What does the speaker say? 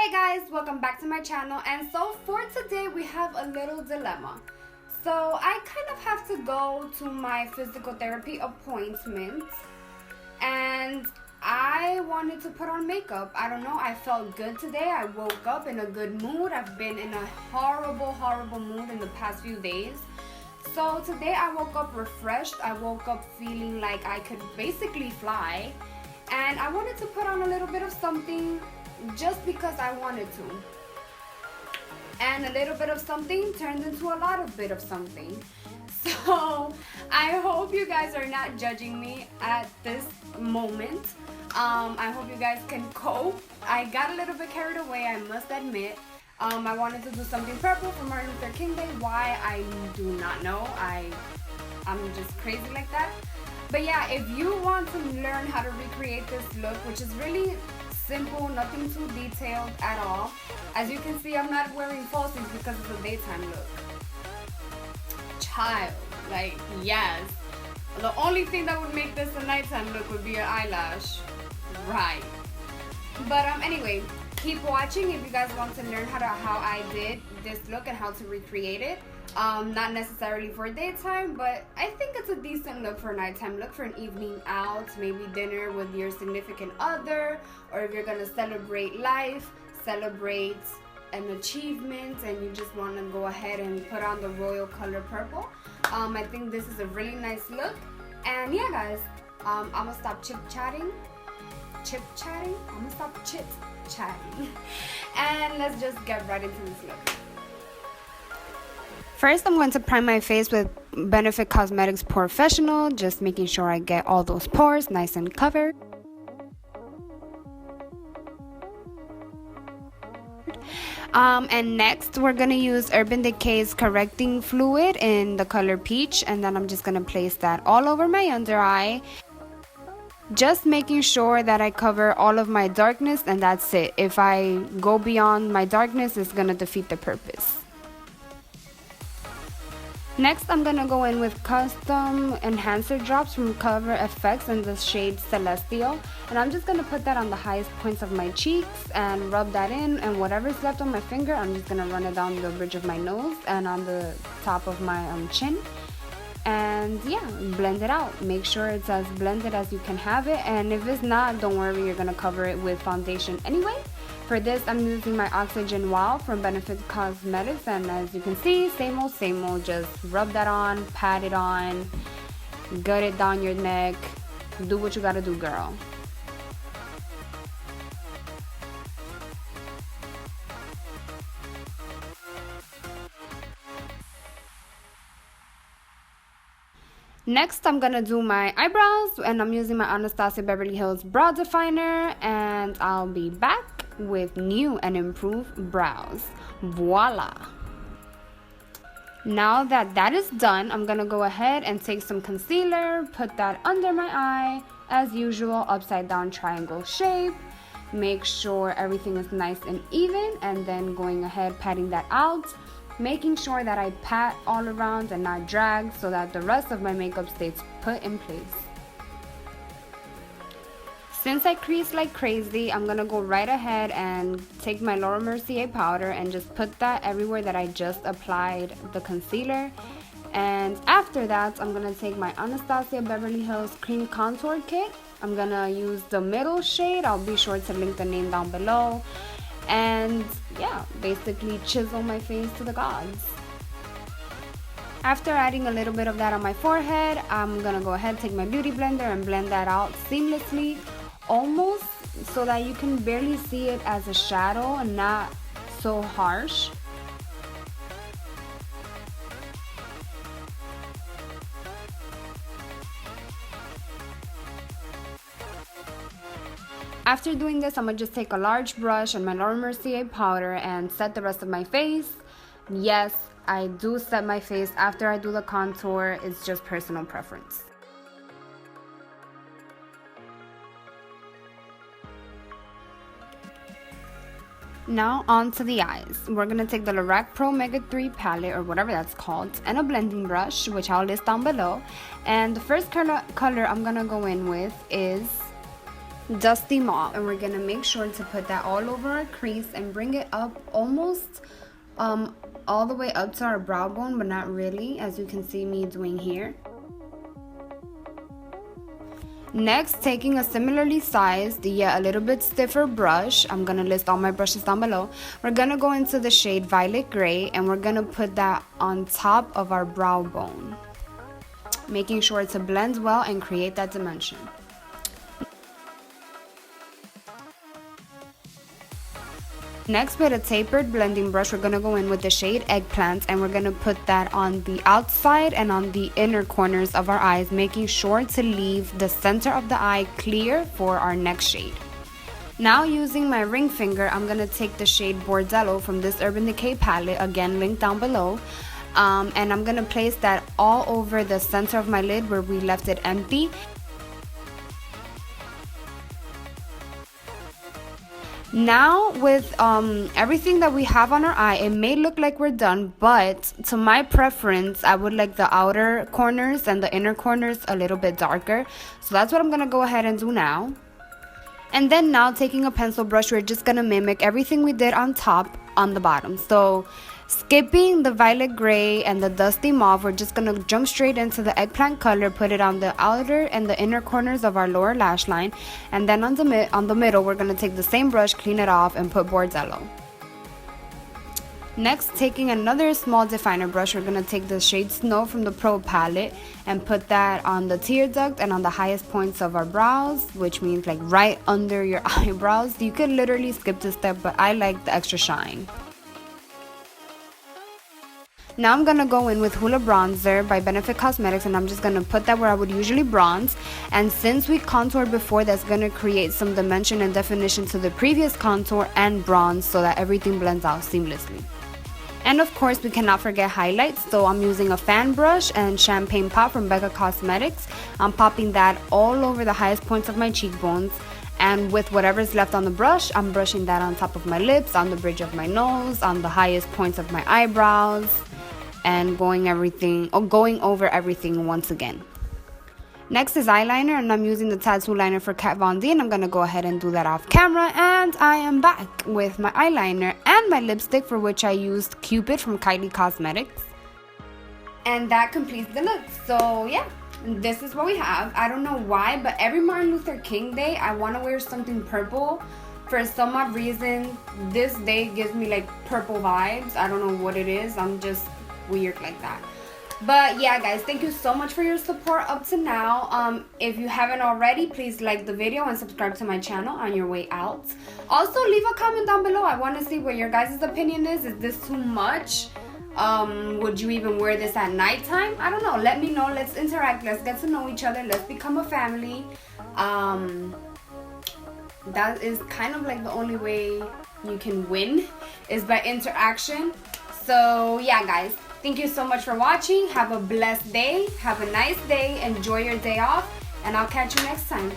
Hey guys, welcome back to my channel. And so for today we have a little dilemma. So I kind of have to go to my physical therapy appointment and I wanted to put on makeup. I don't know, I felt good today. I woke up in a good mood. I've been in a horrible mood in the past few days. So today I woke up refreshed. I woke up feeling like I could basically fly. And I wanted to put on a little bit of something just because I wanted to. And a little bit of something turned into a lot of bit of something. So I hope you guys are not judging me at this moment. I hope you guys can cope. I got a little bit carried away, I must admit. I wanted to do something purple for Martin Luther King Day. Why, I do not know. I'm just crazy like that. But yeah, if you want to learn how to recreate this look, which is really simple, nothing too detailed at all. As you can see, I'm not wearing falsies because it's a daytime look. Child, like, yes. The only thing that would make this a nighttime look would be your eyelash. Right. But anyway, keep watching if you guys want to learn how I did this look and how to recreate it. Not necessarily for daytime, but I think it's a decent look for a nighttime look, for an evening out, maybe dinner with your significant other, or if you're gonna celebrate life, celebrate an achievement, and you just want to go ahead and put on the royal color purple. I think this is a really nice look. And yeah guys, I'm gonna stop chit-chatting, and let's just get right into this look. First, I'm going to prime my face with Benefit Cosmetics Porefessional, just making sure I get all those pores nice and covered. And next, we're going to use Urban Decay's Correcting Fluid in the color Peach, and then I'm just going to place that all over my under eye. Just making sure that I cover all of my darkness, and that's it. If I go beyond my darkness, it's going to defeat the purpose. Next, I'm going to go in with Custom Enhancer Drops from Cover FX in the shade Celestial. And I'm just going to put that on the highest points of my cheeks and rub that in. And whatever's left on my finger, I'm just going to run it down the bridge of my nose and on the top of my chin. And yeah, blend it out. Make sure it's as blended as you can have it. And if it's not, don't worry, you're going to cover it with foundation anyway. For this, I'm using my Oxygen Wow from Benefit Cosmetics, and as you can see, same old, just rub that on, pat it on, gut it down your neck, do what you gotta do, girl. Next, I'm gonna do my eyebrows, and I'm using my Anastasia Beverly Hills Brow Definer, and I'll be back with new and improved brows. Voila! Now that is done, I'm gonna go ahead and take some concealer, put that under my eye, as usual, upside down triangle shape. Make sure everything is nice and even, and then going ahead patting that out, making sure that I pat all around and not drag so that the rest of my makeup stays put in place. Since I crease like crazy, I'm gonna go right ahead and take my Mercier powder and just put that everywhere that I just applied the concealer. And after that, I'm gonna take my Anastasia Beverly Hills Cream Contour Kit. I'm gonna use the middle shade. I'll be sure to link the name down below. And yeah, basically chisel my face to the gods. After adding a little bit of that on my forehead, I'm gonna go ahead, take my beauty blender and blend that out seamlessly, almost so that you can barely see it as a shadow and not so harsh. After doing this, I'm gonna just take a large brush and my Mercier powder and set the rest of my face. Yes, I do set my face after I do the contour. It's just personal preference. Now on to the eyes. We're going to take the Lorac Pro Mega 3 palette, or whatever that's called, and a blending brush, which I'll list down below. And the first color I'm going to go in with is Dusty Mauve, and we're gonna make sure to put that all over our crease and bring it up almost all the way up to our brow bone, but not really, as you can see me doing here. Next, taking a similarly sized, yet a little bit stiffer brush, I'm gonna list all my brushes down below. We're gonna go into the shade Violet Gray, and we're gonna put that on top of our brow bone, making sure to blend well and create that dimension. Next, with a tapered blending brush, we're going to go in with the shade Eggplant, and we're going to put that on the outside and on the inner corners of our eyes, making sure to leave the center of the eye clear for our next shade. Now, using my ring finger, I'm going to take the shade Bordello from this Urban Decay palette, again linked down below, and I'm going to place that all over the center of my lid where we left it empty. Now, with everything that we have on our eye, it may look like we're done, but to my preference, I would like the outer corners and the inner corners a little bit darker. So that's what I'm going to go ahead and do now. And then now, taking a pencil brush, we're just going to mimic everything we did on top on the bottom. So skipping the Violet Gray and the Dusty Mauve, we're just going to jump straight into the Eggplant color, put it on the outer and the inner corners of our lower lash line. And then on the middle, we're going to take the same brush, clean it off, and put Bordello. Next, taking another small definer brush, we're going to take the shade Snow from the Pro palette and put that on the tear duct and on the highest points of our brows, which means like right under your eyebrows. You could literally skip this step, but I like the extra shine. Now I'm going to go in with Hoola Bronzer by Benefit Cosmetics, and I'm just going to put that where I would usually bronze. And since we contoured before, that's going to create some dimension and definition to the previous contour and bronze so that everything blends out seamlessly. And of course, we cannot forget highlights, so I'm using a fan brush and Champaign Pop from Becca Cosmetics. I'm popping that all over the highest points of my cheekbones. And with whatever's left on the brush, I'm brushing that on top of my lips, on the bridge of my nose, on the highest points of my eyebrows, and going over everything once again. Next is eyeliner, and I'm using the Tattoo Liner for Kat Von D, and I'm going to go ahead and do that off camera. And I am back with my eyeliner and my lipstick, for which I used Cupid from Kylie Cosmetics. And that completes the look. So yeah, this is what we have. I don't know why, but every Martin Luther King Day, I want to wear something purple. For some odd reason, this day gives me like purple vibes. I don't know what it is. I'm just weird like that. But yeah, guys, thank you so much for your support up to now. If you haven't already, please like the video and subscribe to my channel on your way out. Also, leave a comment down below. I want to see what your guys' opinion is. Is this too much? Would you even wear this at nighttime? I don't know. Let me know. Let's interact. Let's get to know each other. Let's become a family. That is kind of like the only way you can win, is by interaction. So yeah, guys, thank you so much for watching. Have a blessed day. Have a nice day. Enjoy your day off. And I'll catch you next time.